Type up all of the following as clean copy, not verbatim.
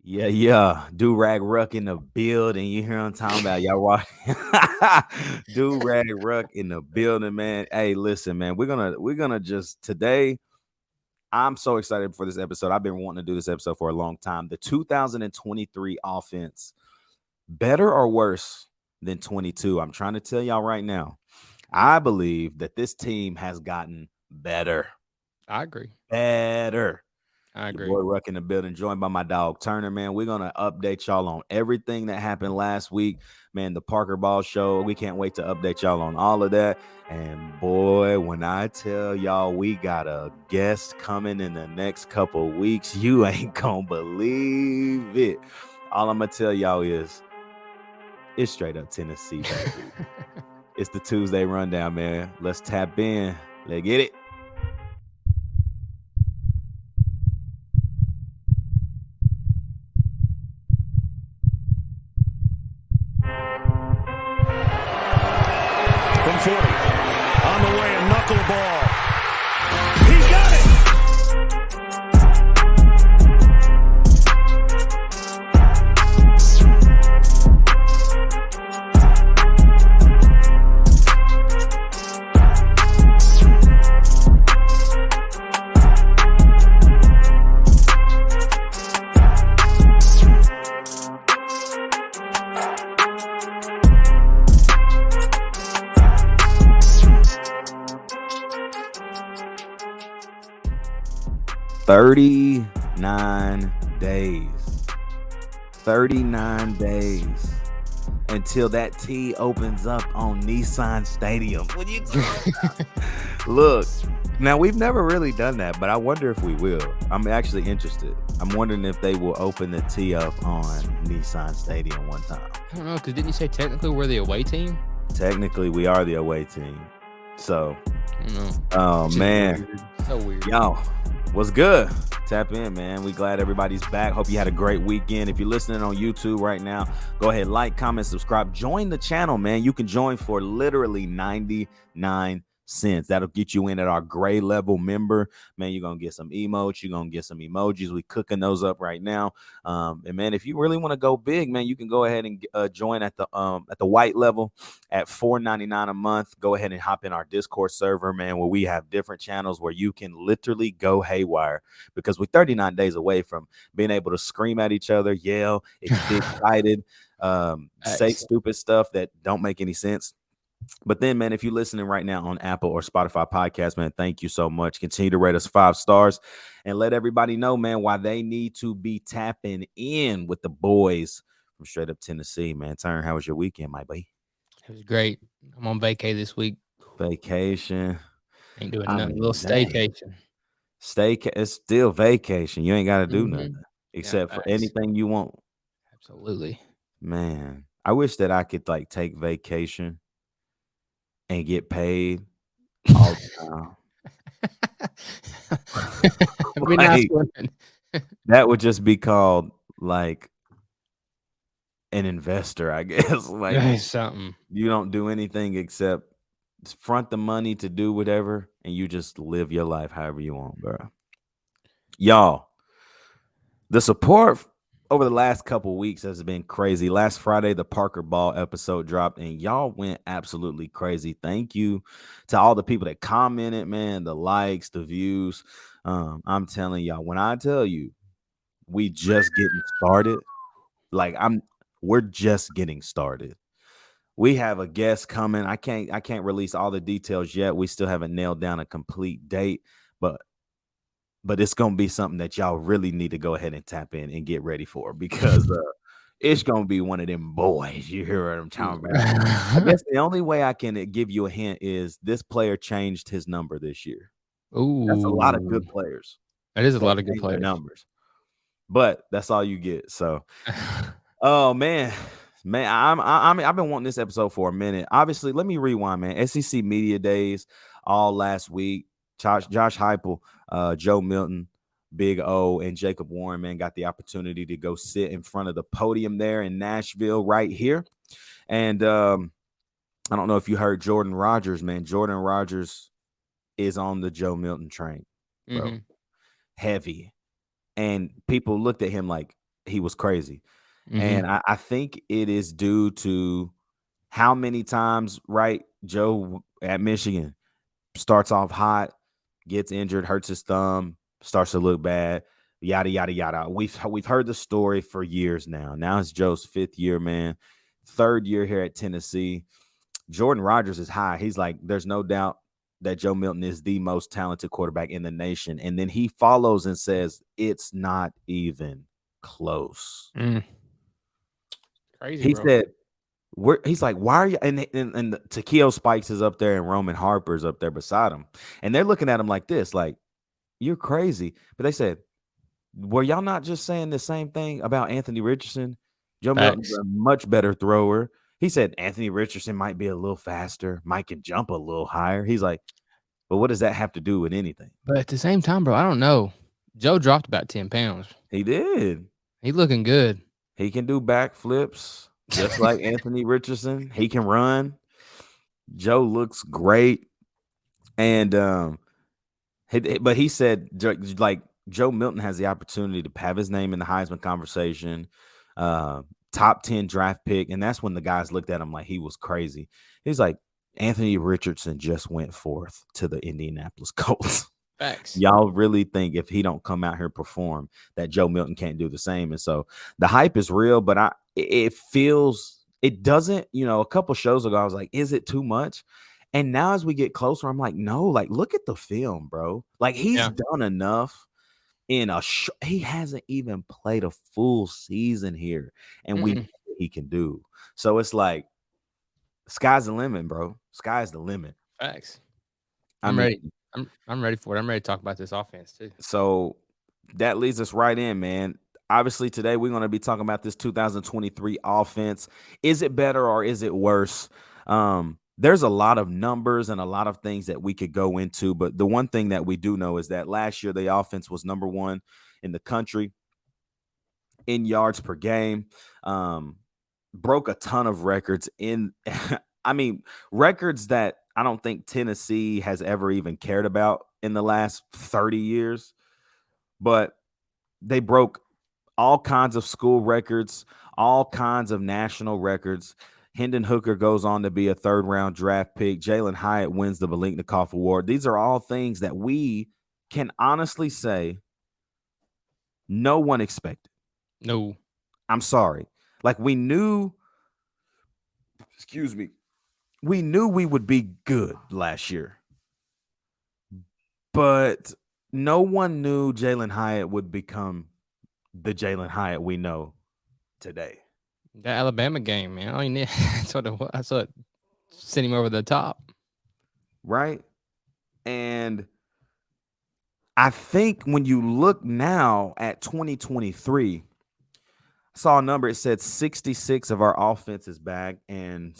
Yeah. Do-rag ruck in the building. You hear what I'm talking about? Y'all watch do-rag ruck in the building, man. Hey, listen, man. We're gonna just today. I'm so excited for this episode. I've been wanting to do this episode for a long time. The 2023 offense, better or worse than 22? I'm trying to tell y'all right now. I believe that this team has gotten better. I agree. Better. I Your agree. boy Ruck in the building, joined by my dog Turner, man. We're gonna update y'all on everything that happened last week. Man, the Parker Ball show. We can't wait to update y'all on all of that. And boy, when I tell y'all we got a guest coming in the next couple weeks, you ain't gonna believe it. All I'm gonna tell y'all is it's straight up Tennessee, baby. It's the Tuesday rundown, man. Let's tap in. Let's get it. From 40. On the way, a knuckleball. He got it! 39 days. 39 days until that T opens up on Nissan Stadium. What you talking about? Look, now we've never really done that, but I wonder if we will. I'm actually interested. I'm wondering if they will open the T up on Nissan Stadium one time. I don't know, because didn't you say technically we're the away team? Technically, we are the away team. So, I don't know. oh It's just man. weird. So weird. Y'all, what's good? Tap in, man. We glad everybody's back. Hope you had a great weekend. If you're listening on YouTube right now, go ahead, like, comment, subscribe. Join the channel, man. You can join for literally 99 cents. That'll get you in at our gray level member. Man, you're going to get some emotes. You're going to get some emojis. We cooking those up right now. And man, if you really want to go big, man, you can go ahead and join at the white level at $4.99 a month. Go ahead and hop in our Discord server, man, where we have different channels where you can literally go haywire because we're 39 days away from being able to scream at each other, yell, get excited, say stupid stuff that don't make any sense. But then, man, if you're listening right now on Apple or Spotify podcast, man, thank you so much. Continue to rate us 5 stars and let everybody know, man, why they need to be tapping in with the boys from straight up Tennessee, man. Turn, how was your weekend, my boy? It was great. I'm on vacay this week. Vacation. Ain't doing I nothing. mean, A little dang. staycation. It's still vacation. You ain't got to do nothing Mhm. Yeah, except for facts. anything you want. Absolutely. Man, I wish that I could like take vacation and get paid all the time. It'd be nice Like, one. that would just be called like an investor, I guess. Like That's something. you don't do anything except front the money to do whatever, and you just live your life however you want, bro. Y'all, the support over the last couple weeks has been crazy. Last Friday, the Parker Ball episode dropped, and y'all went absolutely crazy. Thank you to all the people that commented, man, the likes, the views. I'm telling y'all, when I tell you we just getting started, like we're just getting started. We have a guest coming. I can't release all the details yet. We still haven't nailed down a complete date, but it's gonna be something that y'all really need to go ahead and tap in and get ready for because it's gonna be one of them boys. You hear what I'm talking about? I guess the only way I can give you a hint is this player changed his number this year. That's a lot of good Ooh. players That is a that lot of good change their players. numbers, but that's all you get. So, oh man, I've been wanting this episode for a minute. Obviously, let me rewind, man. SEC media days all last week. Josh Heupel, Joe Milton, Big O, and Jacob Warren, man, got the opportunity to go sit in front of the podium there in Nashville, right here. And I don't know if you heard Jordan Rogers, man. Jordan Rogers is on the Joe Milton train, bro. Mhm. Heavy. And people looked at him like, he was crazy. Mhm. And I think it is due to how many times, right, Joe at Michigan starts off hot, gets injured, hurts his thumb, starts to look bad, yada yada yada. We've heard the story for years now. Now it's Joe's 5th year, man. 3rd year here at Tennessee. Jordan Rodgers is high. He's like, there's no doubt that Joe Milton is the most talented quarterback in the nation. And then he follows and says, it's not even close. Crazy, He bro. said, he's like, why are you? And Takeo Spikes is up there and Roman Harper's up there beside him. And they're looking at him like this, like, you're crazy. But they said, were y'all not just saying the same thing about Anthony Richardson? Joe Milton's Facts. a much better thrower. He said Anthony Richardson might be a little faster, might can jump a little higher. He's like, but what does that have to do with anything? But at the same time, bro, I don't know. Joe dropped about 10 pounds. He did. He looking good. He can do backflips just like Anthony Richardson. He can run. Joe looks great. And but he said, like, Joe Milton has the opportunity to have his name in the Heisman conversation, top 10 draft pick. And that's when the guys looked at him like he was crazy. He's like, Anthony Richardson just went 4th to the Indianapolis Colts. Facts. Y'all really think if he don't come out here and perform that Joe Milton can't do the same? And so the hype is real, but it doesn't, a couple shows ago, I was like, is it too much? And now as we get closer, I'm like, no, like, look at the film, bro. Like, he's done enough in he hasn't even played a full season here, and we know what he can do. So it's like, sky's the limit, bro. Sky's the limit. Facts. I'm ready. I'm ready for it. I'm ready to talk about this offense too. So that leads us right in, man. Obviously, today we're going to be talking about this 2023 offense. Is it better or is it worse? There's a lot of numbers and a lot of things that we could go into, but the one thing that we do know is that last year the offense was number 1 in the country in yards per game. Broke a ton of records records that I don't think Tennessee has ever even cared about in the last 30 years. But they broke all kinds of school records, all kinds of national records. Hendon Hooker goes on to be a 3rd-round draft pick. Jalen Hyatt wins the Biletnikoff Award. These are all things that we can honestly say no one expected. No. I'm sorry. Like, we knew we would be good last year. But no one knew Jalen Hyatt would become the Jalen Hyatt we know today. That Alabama game, man. All you need, that's what sent him over the top. Right? And I think when you look now at 2023, I saw a number. It said 66 of our offense is back and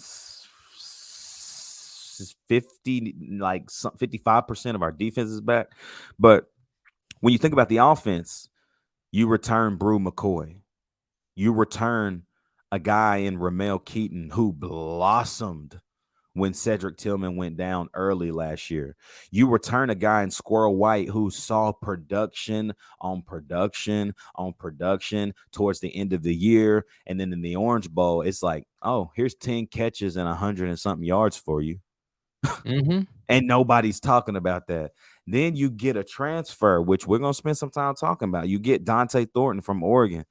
55% of our defense is back. But when you think about the offense, you return Brew McCoy. You return a guy in Ramel Keaton who blossomed when Cedric Tillman went down early last year. You return a guy in Squirrel White who saw production on production on production towards the end of the year. And then in the Orange Bowl, it's like, oh, here's 10 catches and 100 and something yards for you. And nobody's talking about that. Then you get a transfer, which we're going to spend some time talking about. You get Dante Thornton from Oregon.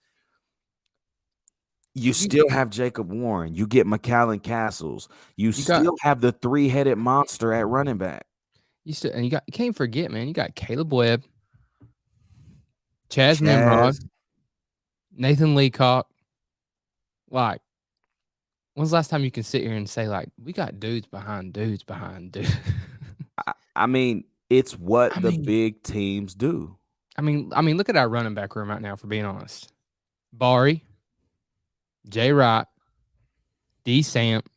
You still have Jacob Warren. You get McAllen Castles. You still have the 3-headed monster at running back. You can't forget, man. You got Caleb Webb, Chaz Nimrod, Nathan Leacock. Like, when's the last time you can sit here and say, like, we got dudes behind dudes behind dudes? I mean, it's what the big teams do. I mean, look at our running back room right now, for being honest. Bari, Jay Wright, D. Samp.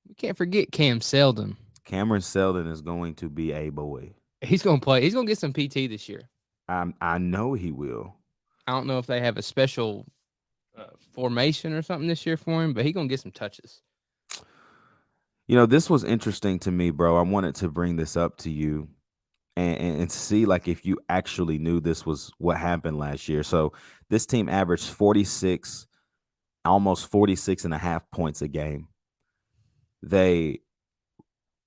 We can't forget Cam Seldon. Cameron Seldon is going to be a boy. He's going to play. He's going to get some PT this year. I know he will. I don't know if they have a special formation or something this year for him, but he's going to get some touches. This was interesting to me, bro. I wanted to bring this up to you. and see like if you actually knew this was what happened last year. So this team averaged 46, almost 46 and a half points a game. They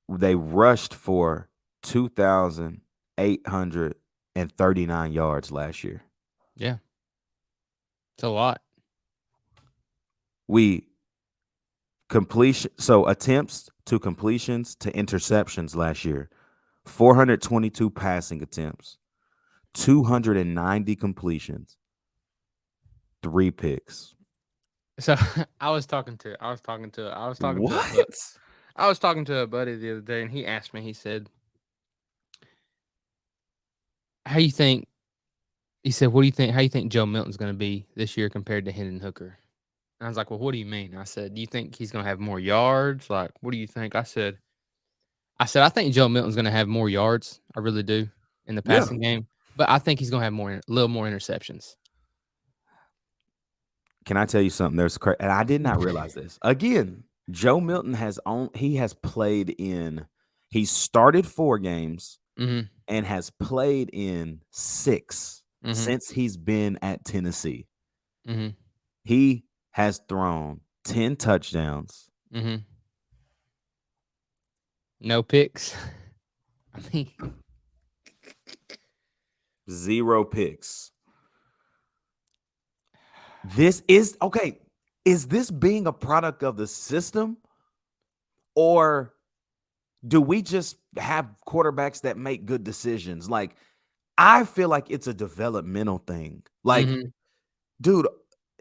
rushed for 2,839 yards last year. Yeah. It's a lot. We attempts to completions to interceptions last year, 422 passing attempts, 290 completions, 3 picks. So I was talking to a buddy the other day, and he asked me, he said, how you think he said, what do you think how you think Joe Milton's gonna be this year compared to Hendon Hooker? And I was like, well, what do you mean? I said, do you think he's gonna have more yards? Like, what do you think? I think Joe Milton's gonna have more yards. I really do in the Yeah. passing game. But I think he's gonna have a little more interceptions. Can I tell you something? And I did not realize this. Again, Joe Milton he started 4 games Mhm. and has played in 6 Mhm. since he's been at Tennessee. Mhm. He has thrown 10 touchdowns. Mhm. No picks. I mean, 0 picks. This is okay. Is this being a product of the system, or do we just have quarterbacks that make good decisions? Like, I feel like it's a developmental thing. Like, mhm. dude,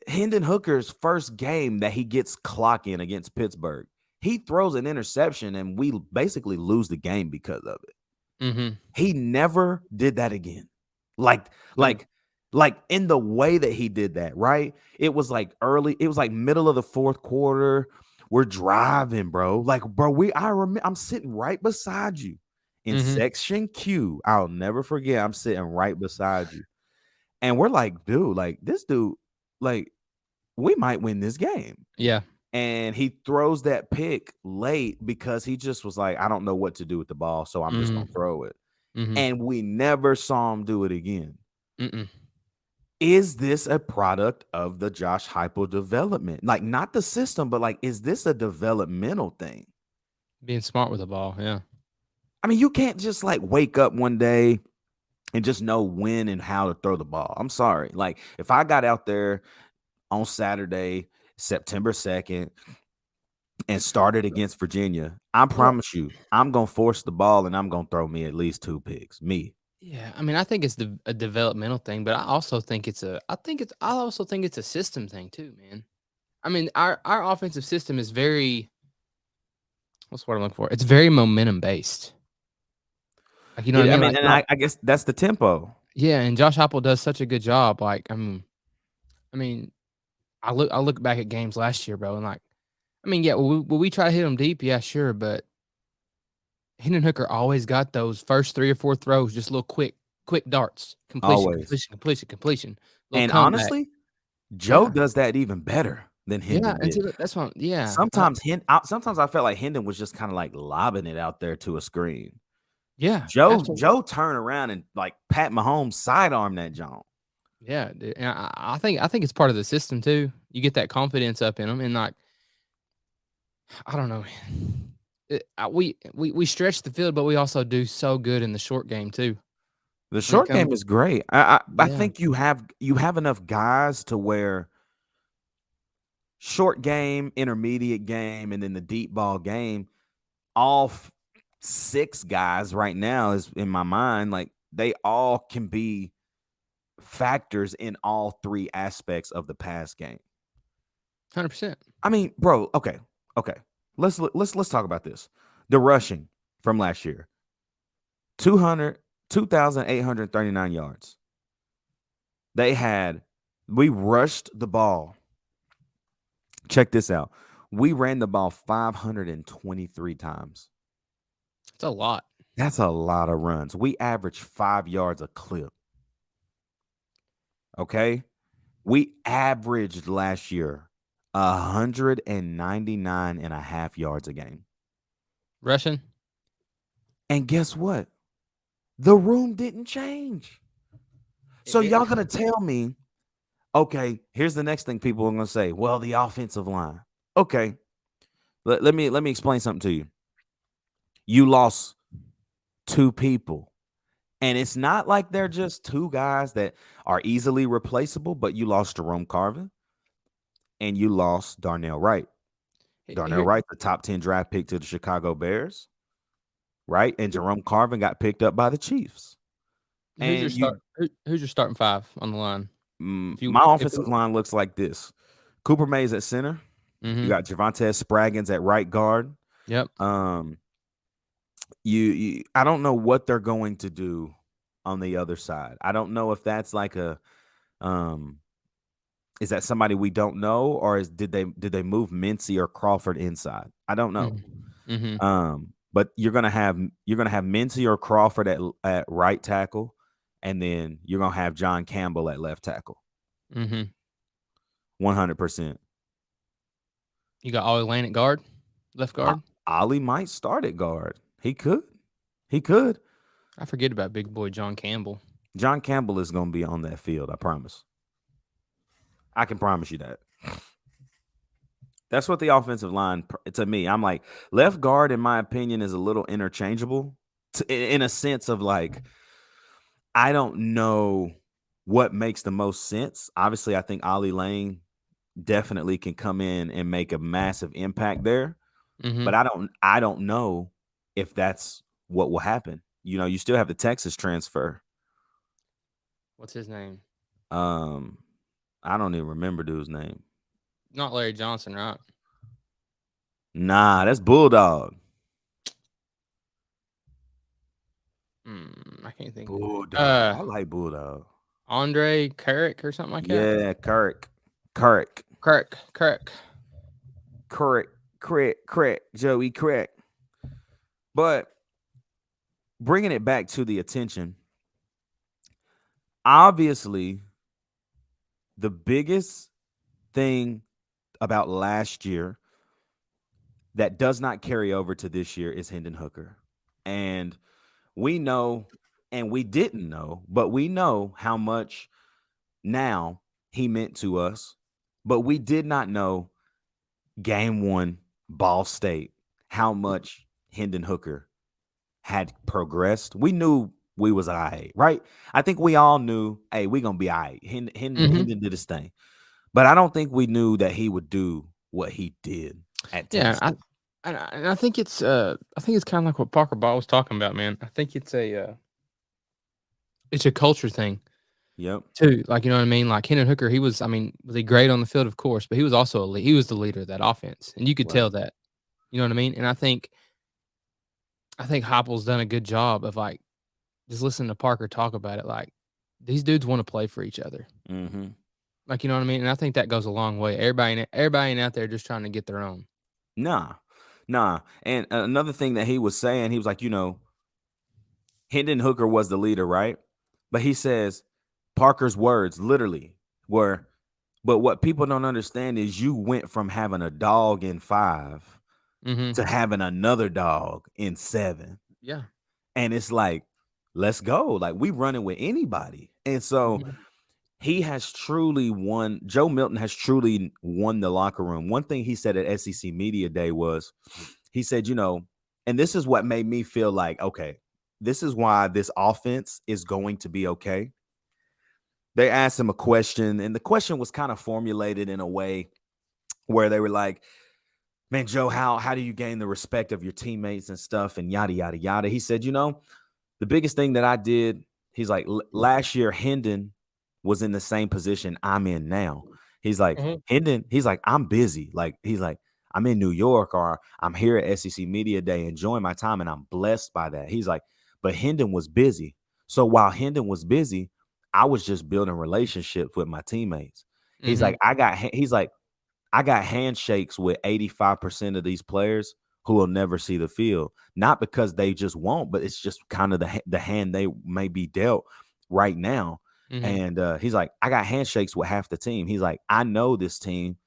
Hendon Hooker's first game that he gets clock in against Pittsburgh, he throws an interception and we basically lose the game because of it. Mhm. He never did that again. Like in the way that he did that, right? It was like middle of the 4th quarter. We're driving, bro. Like, bro, I'm sitting right beside you in Mhm. section Q. I'll never forget. I'm sitting right beside you. And we're like, dude, like this dude, like, we might win this game. Yeah. And he throws that pick late because he just was like, I don't know what to do with the ball, so I'm just gonna Mhm. throw it. Mhm. And we never saw him do it again. Mm-mm. Is this a product of the Josh Heupel development? Like, not the system, but like, is this a developmental thing? Being smart with the ball, yeah. I mean, you can't just like wake up one day and just know when and how to throw the ball. I'm sorry. Like, if I got out there on Saturday, September 2nd, and started against Virginia, I promise you, I'm gonna force the ball and I'm gonna throw me at least 2 picks. Me. Yeah, I mean, I think it's a developmental thing, but I also think it's a system thing too, man. I mean, our offensive system is very what's the word I'm looking for? It's very momentum based. Like, you know what I I mean? mean, Like, and I guess that's the tempo. yeah, and Josh Heupel does such a good job. Like, I mean, I look back at games last year, bro, and like, I mean, yeah, will we try to hit them deep? Yeah, sure, but Hendon Hooker always got those first 3 or 4 throws, just little quick darts, completion, Always. completion, completion, completion, little And comeback. honestly, Joe Yeah, does that even better than yeah, Hendon and did. so that's what yeah, Sometimes I felt like Hendon was just kind of like lobbing it out there to a screen. yeah, absolutely. Joe turned around and like Pat Mahomes sidearm that John. Yeah, dude, and I think it's part of the system too. You get that confidence up in them, and like, I don't know, we stretch the field, but we also do so good in the short game too. The When it short comes, game is great. I yeah, think you have enough guys to where short game, intermediate game, and then the deep ball game, all 6 guys right now is in my mind, like they all can be factors in all 3 aspects of the pass game. 100%. I mean, bro, okay. Let's talk about this. The rushing from last year. 2,839 yards. We rushed the ball. Check this out. We ran the ball 523 times. It's a lot. That's a lot of runs. We averaged 5 yards a clip. Okay? We averaged last year 199 and a half yards a game. Rushing? And guess what? The room didn't change. It So y'all didn't. gonna tell me, okay, here's the next thing people are gonna say. Well, the offensive line. Okay. Let me explain something to you. You lost 2 people. And it's not like they're just 2 guys that are easily replaceable, but you lost Jerome Carvin and you lost Darnell Wright. Darnell Here, Wright, the top 10 draft pick to the Chicago Bears, right? And Jerome Carvin got picked up by the Chiefs. And who's your starting 5 on the line? My If offensive line looks like this. Cooper Mays at center. You Mhm. got Javonte Spraggins at right guard. Yep. You I don't know what they're going to do on the other side. I don't know if that's like a is that somebody we don't know, or did they move Mincy or Crawford inside? I don't know. But you're gonna have Mincy or Crawford at right tackle, and then you're gonna have John Campbell at left tackle. 100%. You got Ollie Lane at guard, left guard. Ollie might start at guard. He could. He could. I forget about big boy John Campbell. John Campbell is going to be on that field. I promise. I can promise you that. That's what the offensive line, to me, I'm like, left guard, in my opinion, is a little interchangeable in a sense of like, I don't know what makes the most sense. Obviously, I think Ollie Lane definitely can come in and make a massive impact there. But I don't know if that's what will happen. You know, you still have the Texas transfer. What's his name? I don't even remember dude's name. Not Larry Johnson, right? Nah, that's Bulldog. I can't think. Bulldog. I like Bulldog. Andre Carrick or something like that. Yeah, Kirk, Joey Crack. But bringing it back to the attention, obviously, the biggest thing about last year that does not carry over to this year is Hendon Hooker. And we know, and we didn't know, but we know how much now he meant to us. But we did not know game 1, Ball State, how much Hendon Hooker had progressed. We knew we was all right, right? I think we all knew, hey, we're going to be all right. Hendon did his thing. But I don't think we knew that he would do what he did at Tennessee. I think it's kind of like what Parker Ball was talking about, man. I think it's a culture thing. Yep. Too, like, you know what I mean? Like Hendon Hooker, was he great on the field, of course, but he was also he was the leader of that offense, and you could tell that. You know what I mean? And I think Heupel's done a good job of like just listening to Parker talk about it. Like these dudes want to play for each other. Like, you know what I mean? And I think that goes a long way. Everybody ain't out there just trying to get their own. Nah. And another thing that he was saying, he was like, you know, Hendon Hooker was the leader, right? But he says Parker's words literally were, but what people don't understand is you went from having a dog in 5 to having another dog in 7. Yeah. And it's like, let's go. Like, we running with anybody. And so he has truly won. Joe Milton has truly won the locker room. One thing he said at SEC Media Day was, he said, you know, and this is what made me feel like, okay, this is why this offense is going to be okay. They asked him a question, and the question was kind of formulated in a way where they were like, man, Joe, how do you gain the respect of your teammates and stuff and yada, yada, yada. He said, you know, the biggest thing that I did, he's like, last year, Hendon was in the same position I'm in now. He's like, Hendon, he's like, I'm busy. Like, he's like, I'm in New York, or I'm here at SEC Media Day enjoying my time, and I'm blessed by that. He's like, but Hendon was busy. So while Hendon was busy, I was just building relationships with my teammates. He's like, I got handshakes with 85% of these players who will never see the field, not because they just won't, but it's just kind of the hand they may be dealt right now. And he's like, I got handshakes with half the team. He's like, I know this team.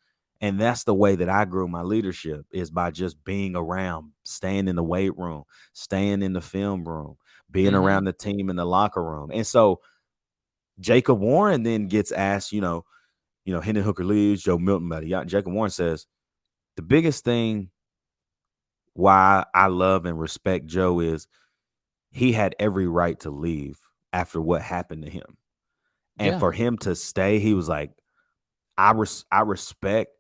And that's the way that I grew my leadership, is by just being around, staying in the weight room, staying in the film room, being around the team in the locker room. And so Jacob Warren then gets asked, Hendon Hooker leaves, Joe Milton, buddy. Jacob Warren says, the biggest thing why I love and respect Joe is he had every right to leave after what happened to him. And for him to stay, he was like, I respect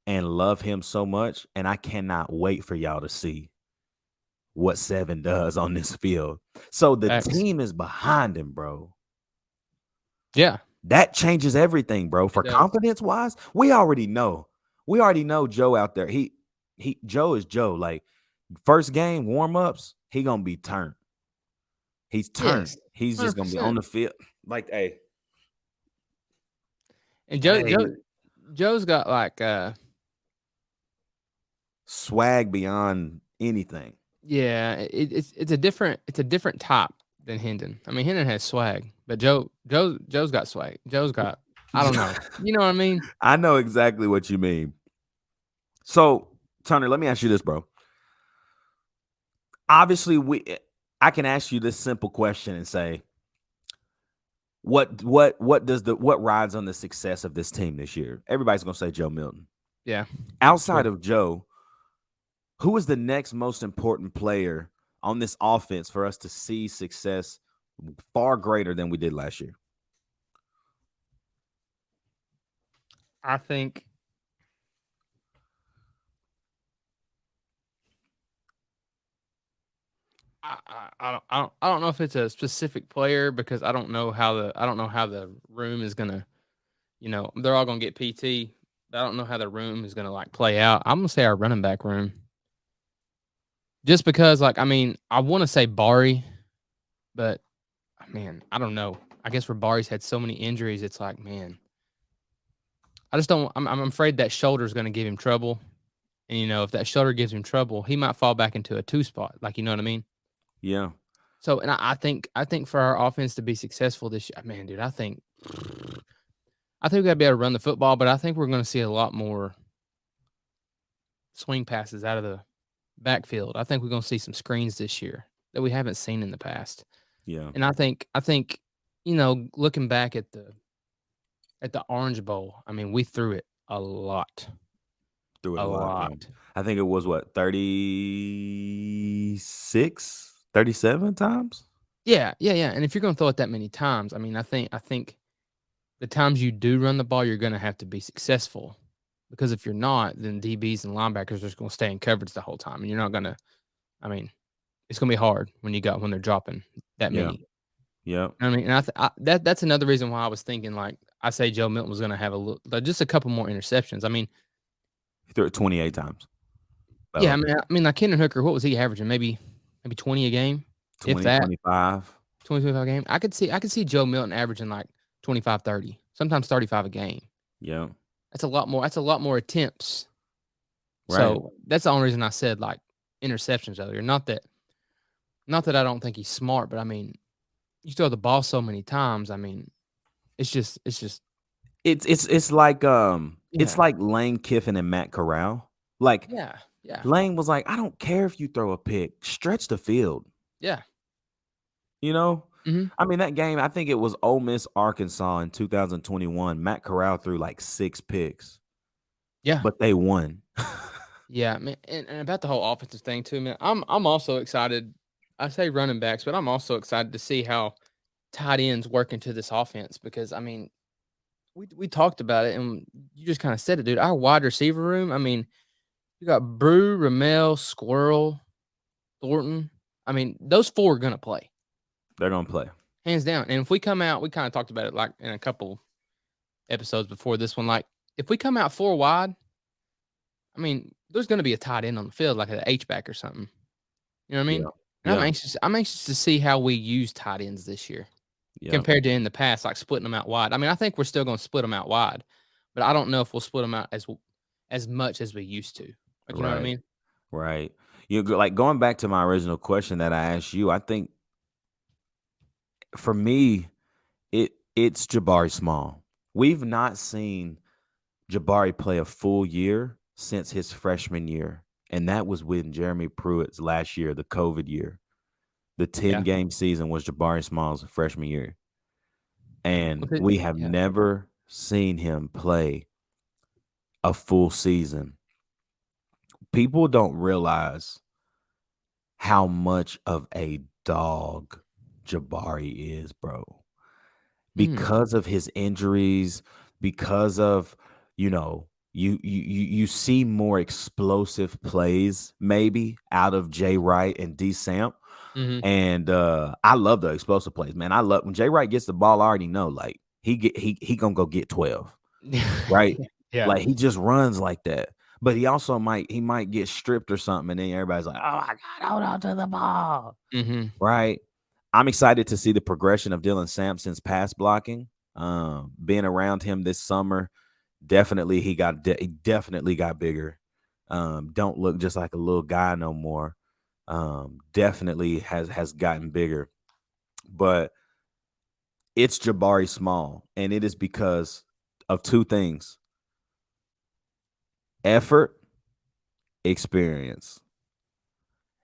and love him so much, and I cannot wait for y'all to see what 7 does on this field. So the team is behind him, bro. Yeah. That changes everything, bro. For confidence-wise, we already know. We already know Joe out there. Joe is Joe. Like, first game, warm-ups, he going to be turned. He's turned. Yes, he's just going to be on the field. Like, hey. And Joe's got, like, swag beyond anything. Yeah, it's a different type than Hendon. I mean, Hendon has swag, but Joe's got swag. Joe's got, I don't know. You know what I mean? I know exactly what you mean. So, Turner, let me ask you this, bro. Obviously, I can ask you this simple question and say, what rides on the success of this team this year? Everybody's gonna say Joe Milton. Yeah. Outside of Joe, who is the next most important player on this offense for us to see success far greater than we did last year? I think I don't know if it's a specific player because I don't know how the room is gonna, they're all gonna get PT, but I don't know how the room is gonna like play out. I'm gonna say our running back room. Just because, like, I mean, I want to say Bari, but man, I don't know. I guess where Bari's had so many injuries, it's like, man, I just don't. I'm afraid that shoulder is going to give him trouble, and if that shoulder gives him trouble, he might fall back into a 2 spot. Like, you know what I mean? Yeah. So, and I think for our offense to be successful this year, man, dude, I think we got to be able to run the football, but I think we're going to see a lot more swing passes out of the backfield. I think we're going to see some screens this year that we haven't seen in the past. Yeah. And I think looking back at the Orange Bowl, I mean, we threw it a lot. Threw it a lot. I think it was 36, 37 times? Yeah. And if you're going to throw it that many times, I mean, I think the times you do run the ball, you're going to have to be successful. Because if you're not, then DBs and linebackers are just going to stay in coverage the whole time, and you're not going to. I mean, it's going to be hard when they're dropping that many. Yeah. I mean, and that's another reason why I was thinking, like, I say Joe Milton was going to have just a couple more interceptions. I mean, he threw it 28 times. Yeah, I mean, like Hendon Hooker, what was he averaging? Maybe 20 a game, 20, if that. 25. 25 a game. I could see Joe Milton averaging like 25, 30, sometimes 35 a game. Yeah. That's a lot more. That's a lot more attempts. Right. So that's the only reason I said like interceptions earlier. Not that I don't think he's smart, but I mean, you throw the ball so many times. I mean, it's like it's like Lane Kiffin and Matt Corral. Like, yeah. Lane was like, I don't care if you throw a pick, stretch the field. Yeah. Mm-hmm. I mean, that game, I think it was Ole Miss, Arkansas in 2021. Matt Corral threw like 6 picks. Yeah. But they won. Yeah, man. And about the whole offensive thing too, man. I'm also excited. I say running backs, but I'm also excited to see how tight ends work into this offense because, I mean, we talked about it and you just kind of said it, dude. Our wide receiver room, I mean, you got Brew, Ramel, Squirrel, Thornton. I mean, those 4 are going to play. They're going to play. Hands down. And if we come out, we kind of talked about it like in a couple episodes before this one. Like, if we come out 4 wide, I mean, there's going to be a tight end on the field, like an H-back or something. You know what I mean? Yeah. And I'm anxious to see how we use tight ends this year compared to in the past, like splitting them out wide. I mean, I think we're still going to split them out wide, but I don't know if we'll split them out as much as we used to. Like, you know what I mean? Right. Like going back to my original question that I asked you, I think for me, it's Jabari Small. We've not seen Jabari play a full year since his freshman year, and that was when Jeremy Pruitt's last year, the COVID year. The 10-game season was Jabari Smalls' freshman year. And we have never seen him play a full season. People don't realize how much of a dog Jabari is, bro. Because of his injuries, because of, you see more explosive plays maybe out of Jay Wright and D Samp. And I love the explosive plays, man. I love when Jay Wright gets the ball. I already know, like he gonna go get 12, right? Yeah. Like he just runs like that. But he also might get stripped or something, and then everybody's like, "Oh my God, hold on to the ball!" Right? I'm excited to see the progression of Dylan Sampson's pass blocking. Being around him this summer, definitely he definitely got bigger. Don't look just like a little guy no more. Definitely has gotten bigger. But it's Jabari Small, and it is because of two things: effort, experience.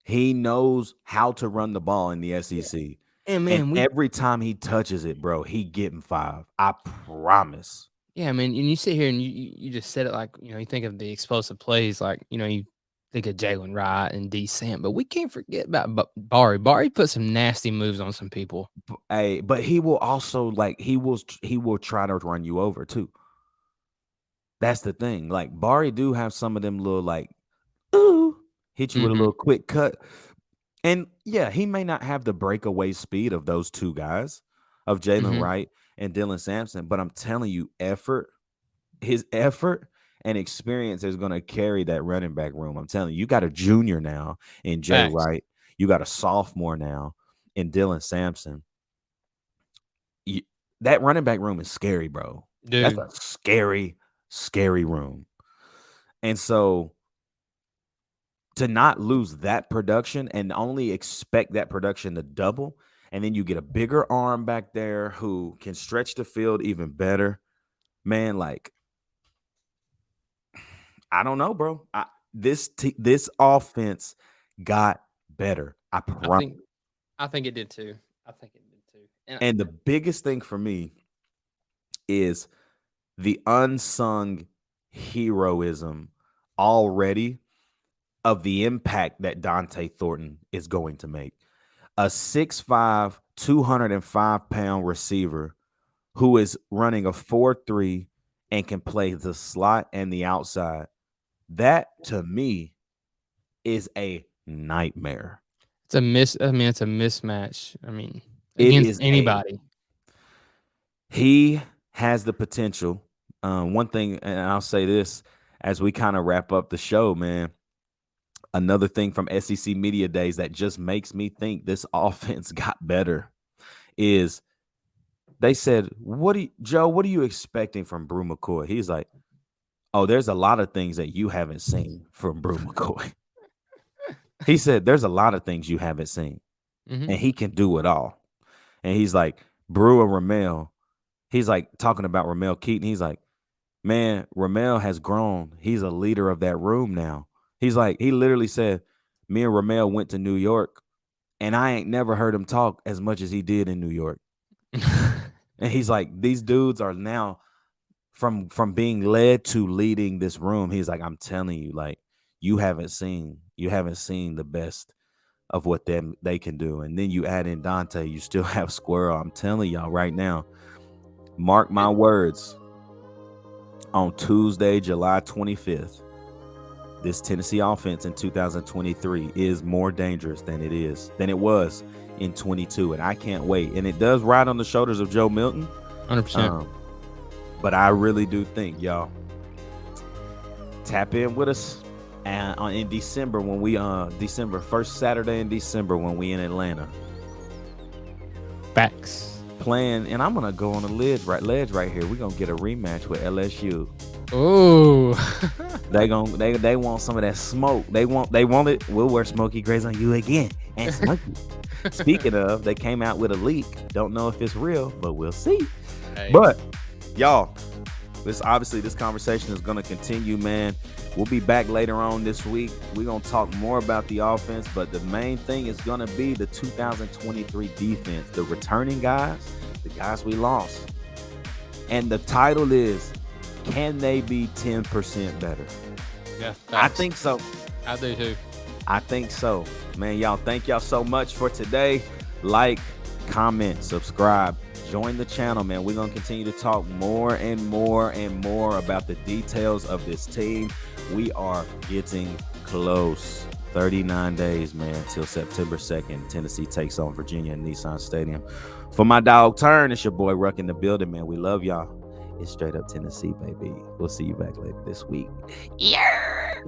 He knows how to run the ball in the SEC. And man, every time he touches it, bro, he getting 5. I promise. Yeah, I mean, and you sit here and you just said it like, you think of the explosive plays, like, you think of Jalen Wright and D Samp, but we can't forget about Bari. Bari put some nasty moves on some people. But he will also he will try to run you over too. That's the thing. Like Bari do have some of them little hit you with a little quick cut. And yeah, he may not have the breakaway speed of those two guys, of Jalen Wright and Dylan Sampson, but I'm telling you, his effort and experience is going to carry that running back room. I'm telling you, you got a junior now in Jay Wright. You got a sophomore now in Dylan Sampson. That running back room is scary, bro. Dude. That's a scary, scary room. And so to not lose that production and only expect that production to double, and then you get a bigger arm back there who can stretch the field even better, man, like, I don't know, bro. This offense got better. I promise. I think it did too. And the biggest thing for me is the unsung heroism already of the impact that Dante Thornton is going to make. A 6'5", 205-pound receiver who is running a 4.3 and can play the slot and the outside. That, to me, is a nightmare. It's a mismatch. I mean, against anybody. He has the potential. One thing, and I'll say this as we kind of wrap up the show, man. Another thing from SEC Media Days that just makes me think this offense got better is they said, Joe, what are you expecting from Brew McCoy? He's like, oh, there's a lot of things that you haven't seen from Brew McCoy. He said, there's a lot of things you haven't seen, and he can do it all. And he's like, Brew and Ramel, he's like talking about Ramel Keaton. He's like, man, Ramel has grown. He's a leader of that room now. He's like, he literally said, me and Ramel went to New York, and I ain't never heard him talk as much as he did in New York. And he's like, these dudes are now from being led to leading this room. He's like, I'm telling you, like, you haven't seen the best of what they can do. And then you add in Dante, you still have Squirrel. I'm telling y'all right now, mark my words, on Tuesday, July 25th, this Tennessee offense in 2023 is more dangerous than it was in 22. And I can't wait. And it does ride on the shoulders of Joe Milton. 100%. But I really do think, y'all, tap in with us in December when we December, first Saturday in December when we in Atlanta. Facts. Playing, and I'm gonna go on the ledge right here. We're gonna get a rematch with LSU. Oh, they want some of that smoke. They want it. We'll wear Smoky Grays on you again. And Smokey. Speaking of, they came out with a leak. Don't know if it's real, but we'll see. Hey. But y'all, this conversation is going to continue, man. We'll be back later on this week. We're going to talk more about the offense, but the main thing is going to be the 2023 defense, the returning guys, the guys we lost. And the title is, can they be 10% better? Yeah, I think so. I do too. I think so. Man, y'all, thank y'all so much for today. Like, comment, subscribe, join the channel, man. We're going to continue to talk more and more and more about the details of this team. We are getting close. 39 days, man, till September 2nd. Tennessee takes on Virginia in Nissan Stadium. For my dog Turn, it's your boy Ruck in the building, man. We love y'all. It's straight up Tennessee, baby. We'll see you back later this week. Yeah.